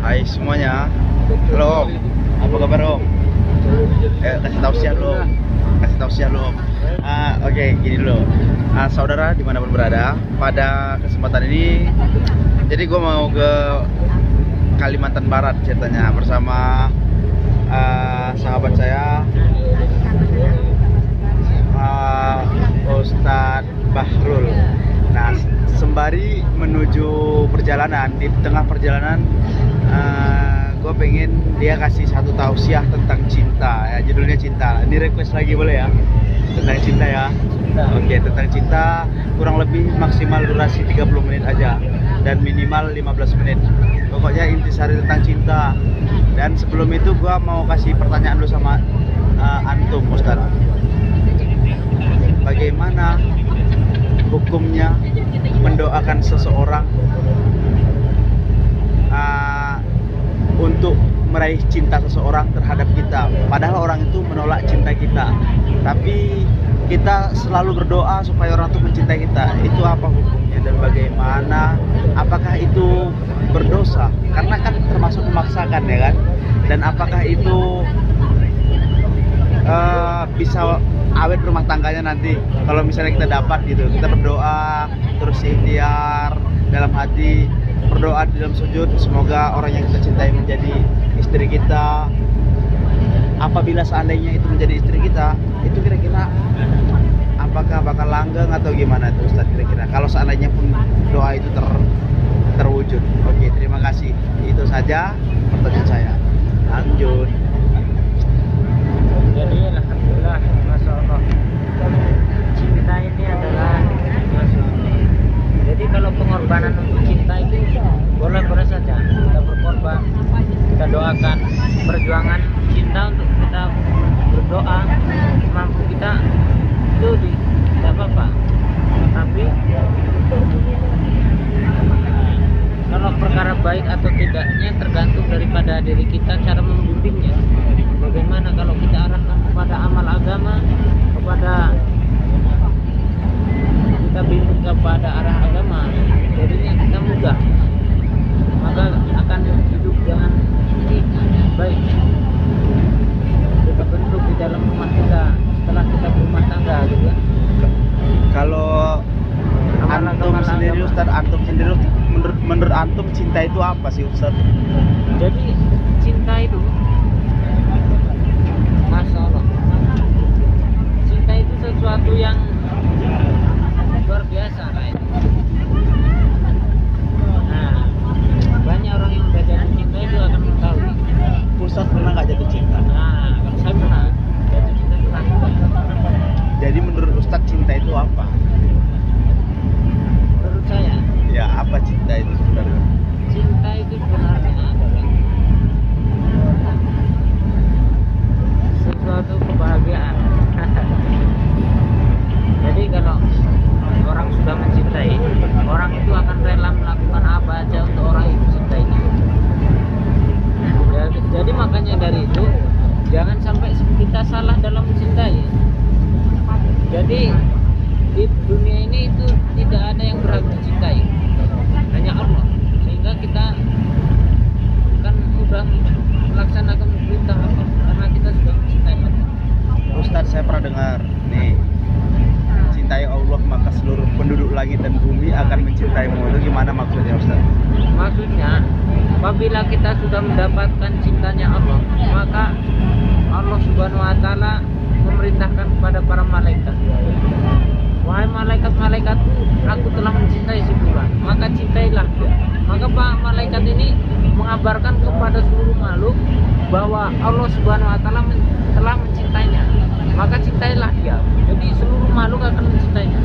Hai semuanya. Halo Om. Apa kabar Om? Kasih tausiah dulu Om. Kasih tausiah dulu Om. Oke, gini dulu. Saudara dimanapun berada, pada kesempatan ini, jadi gue mau ke Kalimantan Barat ceritanya bersama sahabat saya, Ustadz Bahrul. Nah, sembari menuju perjalanan, di tengah perjalanan gue pengen dia kasih satu tausiah tentang cinta ya, judulnya cinta. Ini request lagi boleh ya? Tentang cinta ya. Oke, tentang cinta kurang lebih maksimal durasi 30 menit aja dan minimal 15 menit. Pokoknya intisari tentang cinta. Dan sebelum itu gue mau kasih pertanyaan dulu sama antum Ustadz. Bagaimana hukumnya mendoakan seseorang untuk meraih cinta seseorang terhadap kita, padahal orang itu menolak cinta kita, tapi kita selalu berdoa supaya orang itu mencintai kita. Itu apa hukumnya dan bagaimana? Apakah itu berdosa? Karena kan termasuk memaksakan ya kan? Dan apakah itu bisa awet rumah tangganya nanti kalau misalnya kita dapat gitu, kita berdoa terus ikhtiar dalam hati, berdoa di dalam sujud semoga orang yang kita cintai menjadi istri kita. Apabila seandainya itu menjadi istri kita, itu kira-kira apakah bakal langgeng atau gimana tuh Ustadz kira-kira kalau seandainya pun doa itu terwujud? Oke, terima kasih. Itu saja pertanyaan saya. Lanjut. Jadi alhamdulillah, masya Allah, cinta ini adalah masya Allah. Jadi kalau pengorbanan untuk cinta itu boleh saja kita berkorban, kita doakan perjuangan cinta untuk kita berdoa mampu kita itu tidak apa-apa. Tapi kalau perkara baik atau tidaknya tergantung daripada diri kita, cara membimbingnya. Bagaimana kalau kita arahkan kepada amal agama, kita bimbing kepada arah agama, jadinya kita mudah, maka akan hidup dengan baik. Kita bentuk di dalam rumah kita setelah kita berumah tangga juga. Kalau antum sendiri Ustadz, menurut antum cinta itu apa sih Ustadz? Jadi cinta itu masya Allah, cinta itu sesuatu yang luar biasa lah itu. Nah, banyak orang yang udah jatuh cinta itu akan mengetahui. Ustadz pernah nggak jatuh cinta? Nah, kalau saya pernah jatuh cinta itu langsung. Jadi menurut Ustadz cinta itu apa? Menurut saya, Ya, apa cinta itu sebenarnya? cinta itu sebenarnya adalah sesuatu kebahagiaan. Jadi kalau orang sudah mencintai, orang itu akan rela melakukan apa aja untuk orang yang dicintainya. Jadi makanya dari itu jangan sampai kita salah dalam mencintai. Jadi di dunia ini itu tidak ada yang berhak dicintai, hanya Allah. Sehingga kita kan mudah melaksanakan perintah Allah karena kita sudah mencintai Allah. Ustadz, saya pernah dengar nih, cintai Allah maka seluruh penduduk langit dan bumi akan mencintaimu. Itu gimana maksudnya Ustadz? Maksudnya, apabila kita sudah mendapatkan cintanya Allah, maka Allah Subhanahu wa Ta'ala memerintahkan kepada para malaikat, wahai malaikat-malaikatku, aku telah mencintai si fulan, maka cintailah dia. Maka Pak malaikat ini mengabarkan kepada seluruh makhluk bahwa Allah Subhanahu wa Ta'ala telah mencintainya, maka cintailah dia. Jadi seluruh makhluk akan mencintainya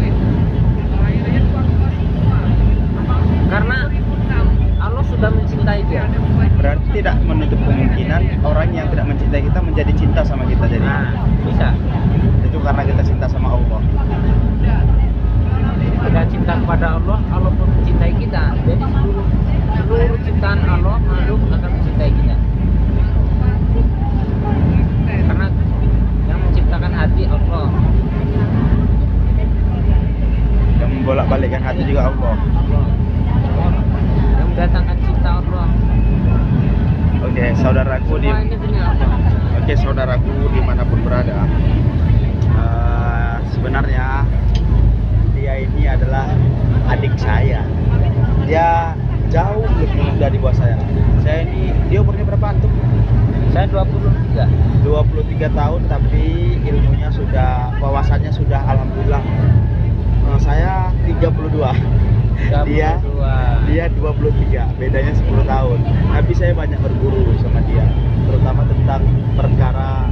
karena Allah sudah mencintai dia. Berarti tidak menutup kemungkinan orang yang tidak mencintai kita menjadi cinta sama kita. Jadi Bisa. itu karena kita cinta sama Allah. Kita cinta kepada Allah, Allah pun mencintai kita. Jadi seluruh ciptaan Allah, makhluk akan mencintai kita. Karena yang menciptakan hati Allah, Yang membolak-balikkan hati juga Allah. yang mendatangkan cinta Allah. Oke, saudaraku di Semua ini demi Allah. Oke, saudaraku dimanapun berada, sebenarnya dia ini adalah adik saya. Dia jauh lebih muda di bawah saya. Dia umurnya berapa antum? Saya 23. 23 tahun, tapi ilmunya sudah, wawasannya sudah alhamdulillah. Saya 32. Dia 23, bedanya 10 tahun. Tapi saya banyak berguru sama dia, terutama tentang perkara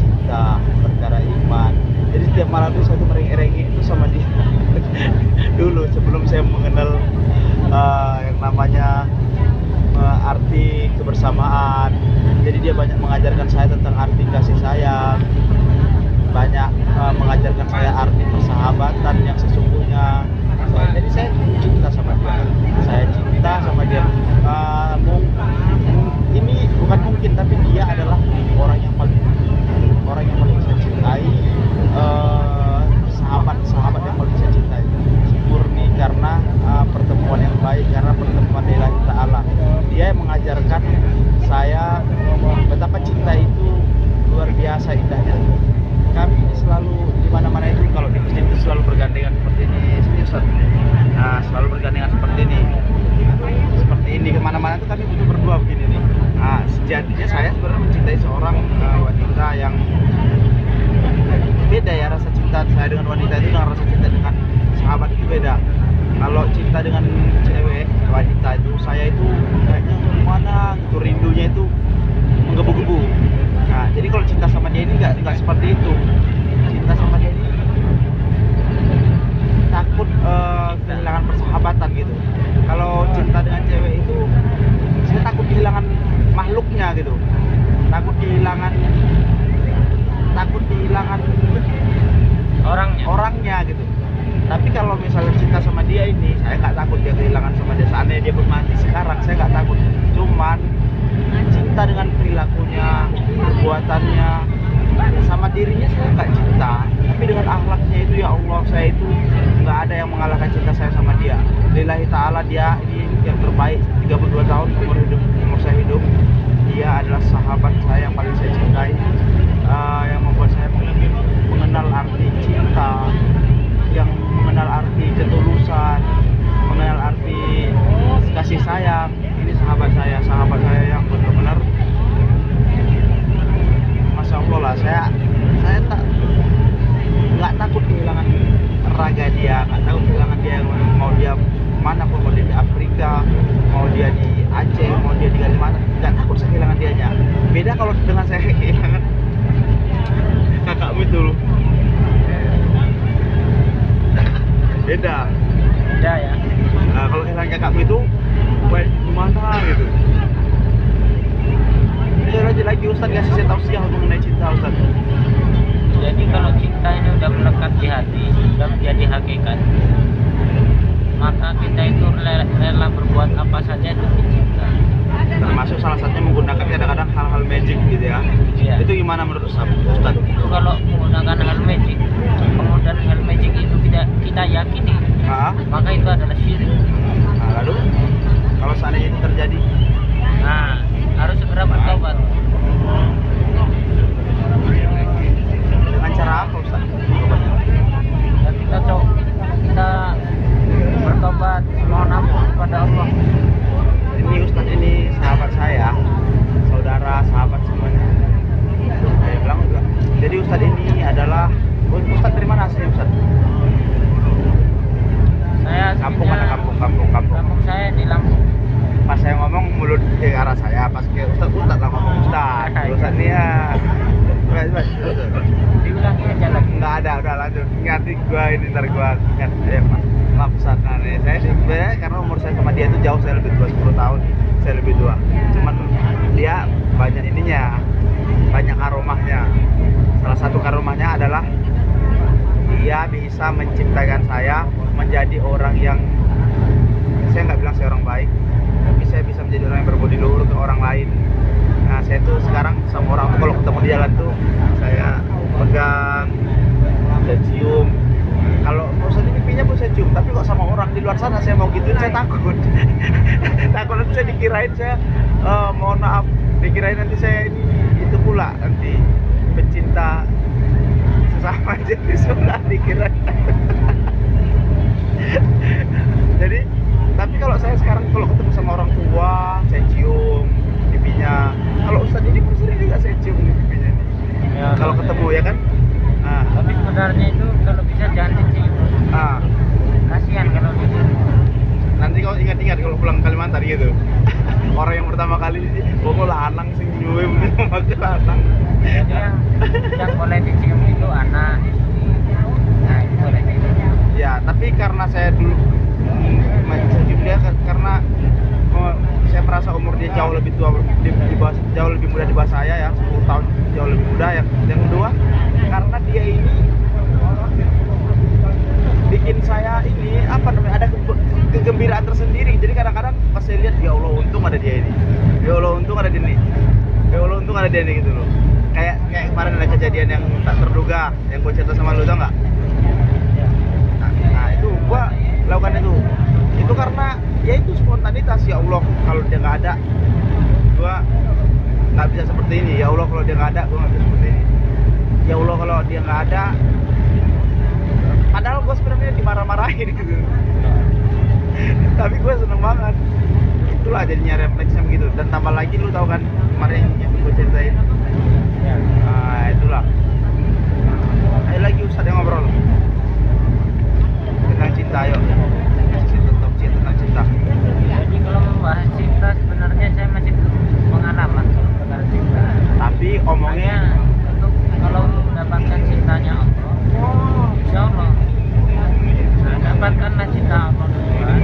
cinta, perkara iman. Jadi setiap malam itu saya tuh merengek-rengek itu sama dia. Dulu sebelum saya mengenal yang namanya arti kebersamaan. Jadi dia banyak mengajarkan saya tentang arti kasih sayang, banyak mengajarkan saya arti persahabatan yang sesungguhnya. Jadi saya cinta sama dia. Saya cinta sama dia. Ini bukan mungkin, tapi dia adalah orang yang paling saya cintai. Sahabat yang paling saya cintai. Murni karena pertemuan yang baik, karena pertemuan lillahi ta'ala. Dia yang mengajarkan saya betapa cinta itu luar biasa indahnya. Kami selalu di mana-mana itu, kalau di masjid itu selalu bergandengan seperti ini, Ustaz. Nah, selalu bergandengan seperti ini. Kemana-mana itu kami butuh berdua begini nih. Nah, sejatinya saya sebenarnya mencintai seorang wanita yang beda ya, rasa cinta saya dengan wanita itu dengan rasa cinta dengan sahabat itu beda. Kalau cinta dengan cewek wanita itu, saya itu kayaknya mana gitu, rindunya itu menggebu-gebu. Nah, jadi kalau cinta sama dia ini nggak seperti itu. Cinta sama dia ini takut kehilangan persahabatan gitu. Kalau cinta dengan cewek itu, saya takut kehilangan makhluknya gitu. Takut kehilangan orangnya gitu. Tapi kalau misalnya cinta sama dia ini, saya nggak takut dia kehilangan sama dia. Seandainya dia pun mati sekarang, saya nggak takut. Cuman cinta dengan perilakunya, perbuatannya, sama dirinya saya nggak cinta. Tapi dengan akhlaknya itu, ya Allah, saya itu nggak ada yang mengalahkan cinta saya sama dia. Lillahi ta'ala, dia ini yang terbaik. 32 tahun umur saya hidup. Dia adalah sahabat saya yang paling saya cintai, yang membuat saya mengenal arti cinta, yang mengenal arti ketulusan, mengenal arti kasih sayang. Ini sahabat saya yang benar-benar, masya Allah lah. Saya nggak takut kehilangan raga dia, nggak takut kehilangan dia. Mau dia mana pun, mau dia di Afrika, mau dia di Aceh, mau dia di Kalimantan, nggak takut saya kehilangan dianya. Beda kalau dengan saya kehilangan kakakmu itu loh. Beda Ya. Nah, kalau kehilangan kakakmu itu baik gimana gitu. Lagi Ustaz kasih saya tausiah mengenai cinta, Ustaz. Jadi kalau cinta ini udah melekat di hati, sudah menjadi hakikat, maka kita itu rela berbuat apa saja demi cinta. Termasuk salah satunya menggunakan kadang-kadang hal-hal magic gitu ya. Iya. Itu gimana menurut Ustaz? Itu kalau menggunakan hal magic, kemudian hal magic itu tidak kita yakini, maka itu adalah syirik. Nah, lalu kalau seandainya itu terjadi, Nah, harus segera bertobat. dengan cara apa, Ustaz? Dan kita bertobat, mohon ampun kepada Allah. Ini Ustaz, ini sahabat saya, saudara, sahabat semuanya. Saya bilang juga. Jadi Ustaz ini adalah, Ustaz dari mana aslinya, Ustaz? Saya Kampung aslinya- mana? Kampung. Kampung saya di Lampung. Pas saya ngomong mulut ke arah saya, pas ke Ustaz lah ngomong Ustaz. Ustaz nih ya. Mas. Diulangi aja lagi. Nggak ada, udah lanjut. Ingatin gua ini, ntar gua ingat. Maaf Ustaz. Nah, nih, saya sih sebenarnya karena umur saya sama dia itu jauh, saya lebih tua 10 tahun. Saya lebih tua. Cuman dia banyak ininya, banyak karomahnya. Salah satu karomahnya adalah dia bisa menciptakan saya menjadi orang yang, saya nggak bilang saya orang baik, tapi saya bisa menjadi orang yang berbudi luhur ke orang lain. Nah, saya tuh sekarang sama orang tuh kalau ketemu di jalan tuh saya pegang, saya cium. Kalau mau di pipinya pun saya cium, tapi kok sama orang di luar sana saya mau digituin saya takut. Takut nanti saya dikirain saya mohon maaf, dikirain nanti saya ini itu pula nanti pecinta sesama jenis sebelah dikirain. Jadi tapi kalau saya sekarang kalau ketemu sama orang tua saya cium pipinya. Kalau Ustadz ini pun sering juga saya cium pipinya nih. Ya, Kalau ketemu ya kan. Nah, tapi sebenarnya itu kalau bisa jangan dicium. ah, Kasihan kalau dicium. nanti kalau ingat-ingat kalau pulang Kalimantan gitu. Orang yang pertama kali kok lanang sing duwe sama lanang. Jadi yang boleh dicium itu anak, istri. Nah itu boleh dicium. Ya, tapi karena saya dulu saya cium dia karena saya merasa umur dia jauh lebih tua jauh lebih muda di bawah saya ya, 10 tahun jauh lebih muda ya. Yang kedua, karena dia ini bikin saya ini apa namanya ada kegembiraan tersendiri. Jadi kadang-kadang pas saya lihat ya Allah untung ada dia ini. Ya Allah untung ada dia ini. Ya Allah untung ada dia ini gitu loh. Kayak kemarin ada kejadian yang tak terduga yang gue cerita sama lu, tau nggak? Nah itu gua lakukan itu karena ya itu spontanitas. Ya Allah kalau dia nggak ada gua nggak bisa seperti ini. Ya Allah kalau dia nggak ada gua nggak bisa seperti ini. Ya Allah kalau dia nggak ada, padahal gua sebenarnya dimarah-marahin gitu. Tapi gua seneng banget. Itulah jadinya refleksnya begitu. Dan tambah lagi lu tahu kan kemarin yang gua ceritain. Nah itulah. Ayo lagi Ustadz yang ngobrol tentang cinta, ayo. Tentang cinta. Jadi kalau membahas cinta sebenarnya saya masih belum pengalaman tentang cinta. Tapi omongnya Hanya untuk kalau mendapatkan cintanya Allah, insya Allah. Nah, dapatkanlah cinta Allah duluan.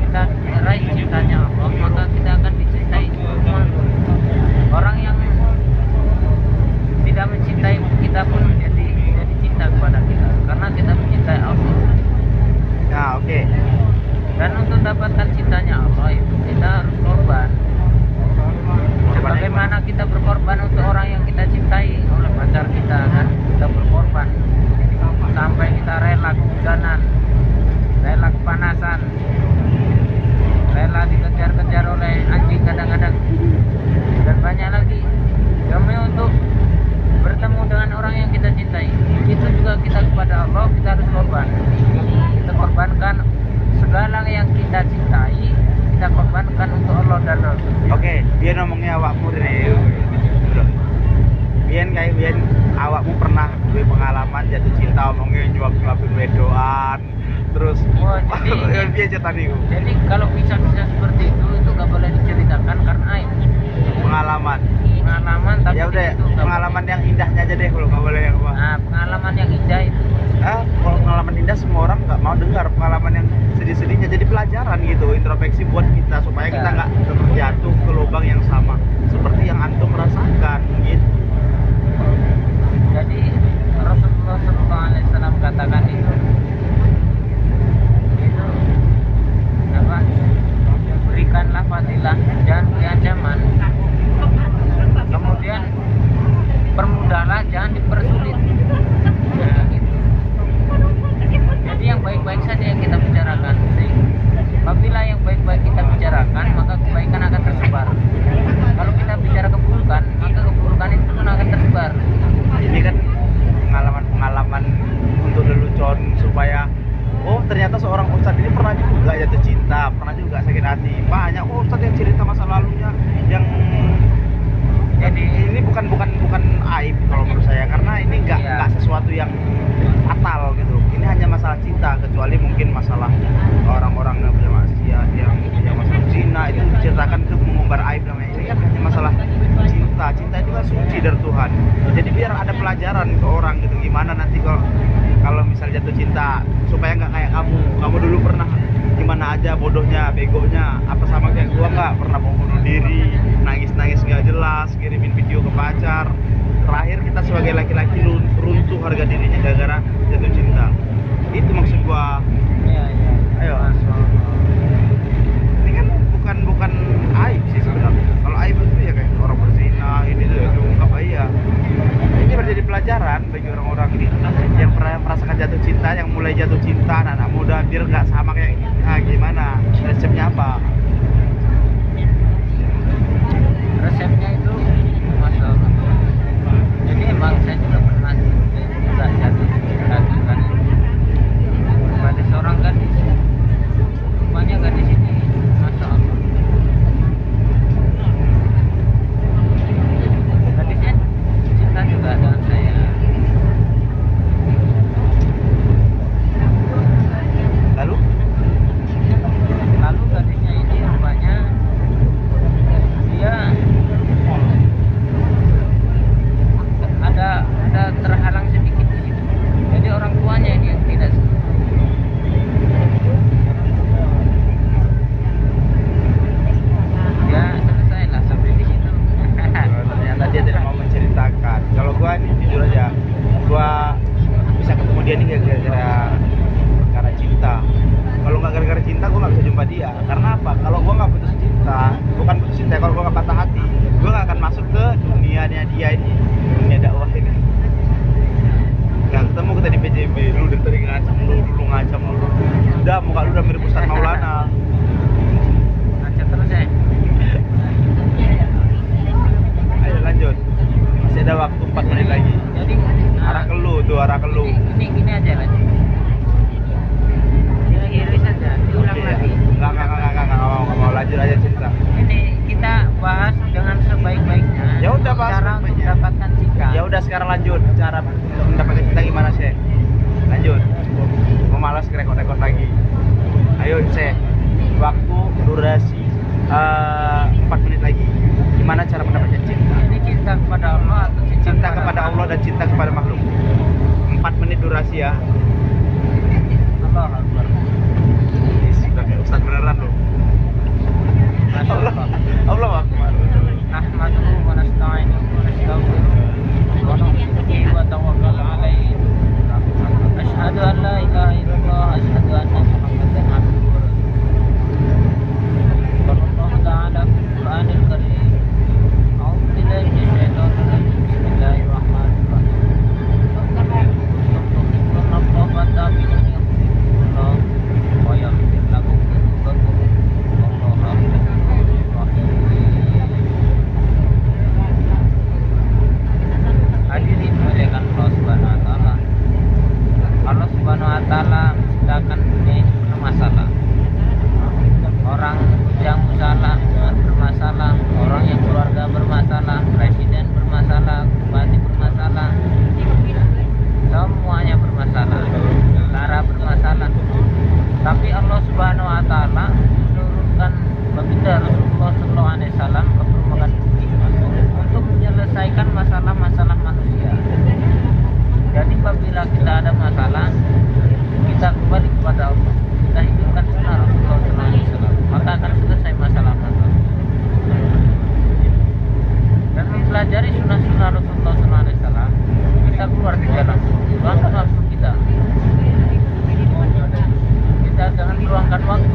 Kita raih cintanya Allah, maka kita akan dicintai semua. Orang yang tidak mencintai kita pun jadi cinta kepada kita karena kita mencintai Allah. ya oke. Dan untuk dapatkan cintanya Allah itu kita harus korban. Sebagaimana kita berkorban untuk orang yang kita cintai, oleh pacar kita kan, kita berkorban sampai kita rela kehujanan, rela kepanasan, rela dikejar-kejar oleh anjing kadang-kadang, dan banyak lagi demi untuk bertemu dengan orang yang kita cintai. Itu juga kita kepada Allah kita harus korban. Kita korbankan segala yang kita cintai, kita korbankan untuk Allah dan Rasul. Oke, dia ngomongnya awakmu deh. Biyen kayak biyen awakmu pernah duwe pengalaman jatuh cinta omongnya nyuap-nyuapin wedoan. Terus Oh, jadi dia cerita niku. jadi kalau bisa seperti itu gak boleh diceritakan karena aib. Pengalaman. Pengalaman tapi Ya udah, itu nggak pengalaman yang indahnya aja deh kalau nggak boleh yang apa. boleh. Nah, pengalaman yang indah itu Kalau pengalaman indah semua orang nggak mau dengar. Pengalaman yang sedih-sedihnya jadi pelajaran gitu, introspeksi buat kita supaya kita nggak terjatuh ke lubang yang sama seperti yang antum rasakan gitu. jadi Rasulullah SAW katakan itu apa? Berikanlah fadilah, jangan beri ancaman. Kemudian permudahlah, jangan dipersulit. Nah, gitu. Jadi yang baik-baik saja yang kita bicarakan. Apabila yang baik-baik kita bicarakan, maka kebaikan akan tersebar. Kalau kita bicara keburukan, maka keburukan itu pun akan tersebar. Ini kan pengalaman-pengalaman untuk lelucon supaya oh ternyata seorang ustadz ini pernah juga jatuh cinta, pernah juga sakit hati. Banyak ustadz yang cerita masa lalunya yang jadi ini bukan aib kalau menurut saya, karena ini nggak sesuatu yang fatal gitu. Ini hanya masalah cinta, kecuali mungkin masalah orang-orang yang punya maksiat, yang masalah zina itu diceritakan itu mengumbar aib namanya. Ini kan hanya masalah cinta itu kan suci dari Tuhan. Jadi biar ada pelajaran ke orang gitu, gimana nanti kalau misal jatuh cinta supaya nggak kayak kamu dulu pernah gimana aja bodohnya, begonya, apa sama kayak gua nggak pernah mau bunuh diri, nangis nggak jelas, kirimin video ke pacar. Terakhir kita sebagai laki-laki runtuh harga dirinya gara-gara jatuh cinta. Itu maksud gua. Iya. Ayo. Ini kan bukan aib sih sebenarnya. Kalau aib itu ya kayak orang berzina ini tuh ya diungkap aja. Ini menjadi pelajaran bagi orang-orang yang pernah merasakan jatuh cinta, yang mulai jatuh cinta, anak-anak muda, biar nggak sama kayak gimana bahas dengan sebaik-baiknya. Ya udah, bahas cara untuk sebaik-baiknya. mendapatkan cinta. Ya udah, sekarang lanjut cara untuk mendapatkan cinta gimana sih? Lanjut. Mau malas rekod-rekod lagi. Ayo sih. Waktu durasi 4 menit lagi. Gimana cara mendapatkan cinta? Ini cinta kepada Allah atau Cinta kepada Allah dan cinta kepada makhluk. 4 menit durasi ya. Allah Akbar. Ini sudah kayak Ustaz beneran loh. Masya Allah. Allah Akbar. Nahmaduhu wa nasta'inuhu wa nastaghfiruh wa nu'minu bihi wa tawakkal 'alaihi. Asyhadu an la ilaha illallah, asyhadu anna Muhammadan abduhu wa rasuluh. Qala ta'ala fil Qur'anil Karim. A'udzu billahi minasyaitonir rajim. Bismillahirrahmanirrahim. Tuhibbuna Allah wa tabi'uni Allah wa yaghfir lakum dhunubakum. Wallahu hadirin muliakan Allah Subhanahu wa taala. Allah Subhanahu wa taala menciptakan dunia ini penuh masalah. Orang yang salah bermasalah, orang yang keluarga bermasalah, presiden bermasalah, bupati bermasalah, semuanya bermasalah, tentara bermasalah. Tapi Allah Subhanahu wa taala menurunkan baginda Rasulullah sallallahu alaihi wasallam ke permukaan bumi untuk menyelesaikan masalah-masalah manusia. Jadi apabila kita ada masalah, kita kembali kepada Allah, kita hidupkan sunnah Rasulullah sallallahu alaihi wasallam, maka akan selesai masalah-masalah. Dan mempelajari sunnah-sunnah Rasulullah sallallahu alaihi wasallam, kita keluar di jalan, luangkan waktu kita. Kita jangan luangkan waktu.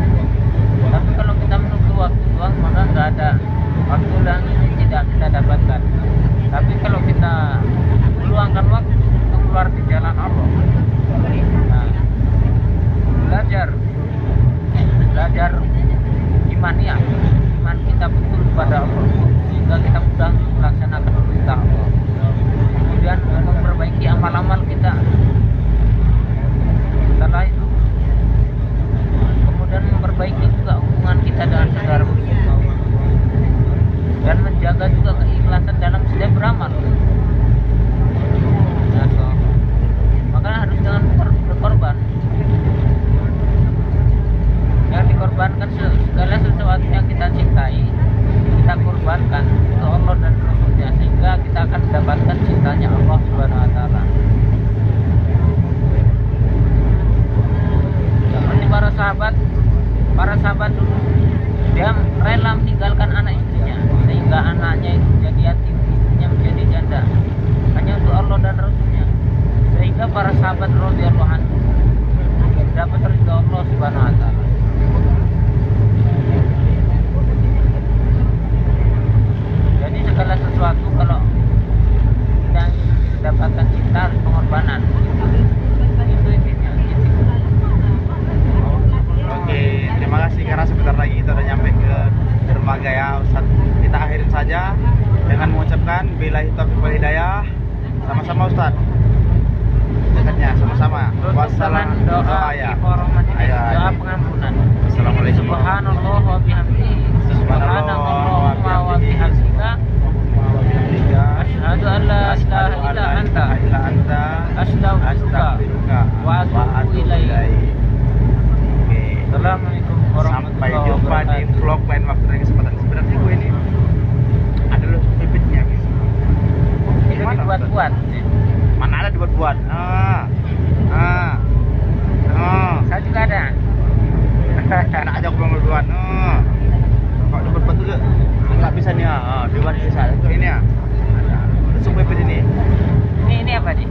Tapi kalau kita menunggu waktu luang, maka nggak ada waktu yang tidak kita dapatkan. Tapi kalau kita luangkan waktu untuk keluar di jalan Allah, nah, belajar imaniah, iman kita betul kepada Allah, sehingga kita mudah melaksanakan perintah Allah. Kemudian memperbaiki amal-amal kita. Setelah itu kemudian memperbaiki juga hubungan kita dengan saudara muslim dan menjaga juga keikhlasan dalam setiap beramal. Ya, so. Maka harus dengan berkorban. Yang dikorbankan segala sesuatu yang kita cintai, kita korbankan untuk Allah dan Rasulnya, sehingga kita akan mendapatkan cintanya Allah Subhanahu wa taala. Seperti para sahabat dulu, dia rela meninggalkan anak istrinya sehingga anaknya itu menjadi yatim, istrinya menjadi janda, hanya untuk Allah dan Rasulnya, sehingga para sahabat radhiyallahu anhu dapat ridha Allah Subhanahu wa taala. Jadi segala sesuatu kalau kita ingin mendapatkan cinta harus pengorbanan. Itu intinya. Oke, terima kasih karena sebentar lagi kita udah nyampe ke dermaga ya Ustaz. Kita akhirin saja dengan mengucapkan billahi taufiq wal hidayah. Sama-sama Ustaz. Dekatnya sama-sama. Wassalamualaikum doa ya. doa pengampunan. Assalamualaikum. Subhanallah wa bihamdihi. Subhanallah wa bihamdika. Asyhadu an la ilaha illa anta. Astaghfiruka wa atubu ilaik. Assalamualaikum Sampai warahmatullahi jumpa di wabarakatuh. vlog lain waktu dan kesempatan. Sebenarnya gue ini ada loh bibitnya guys. Itu dibuat-buat. Mana ada dibuat-buat? Saya juga ada. Enak aja aku belum berbuat. Kok dibuat-buat juga nggak bisa nih. Dibuat bisa. Ini ya. Langsung bibit ini. Ini apa nih?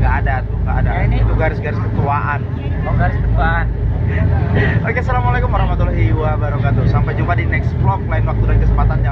Nggak ada tuh, nggak ada. Ya, ini? Itu garis-garis ketuaan. Oh, garis depan. Oke, assalamualaikum warahmatullahi wabarakatuh. Sampai jumpa di next vlog lain waktu dan kesempatannya.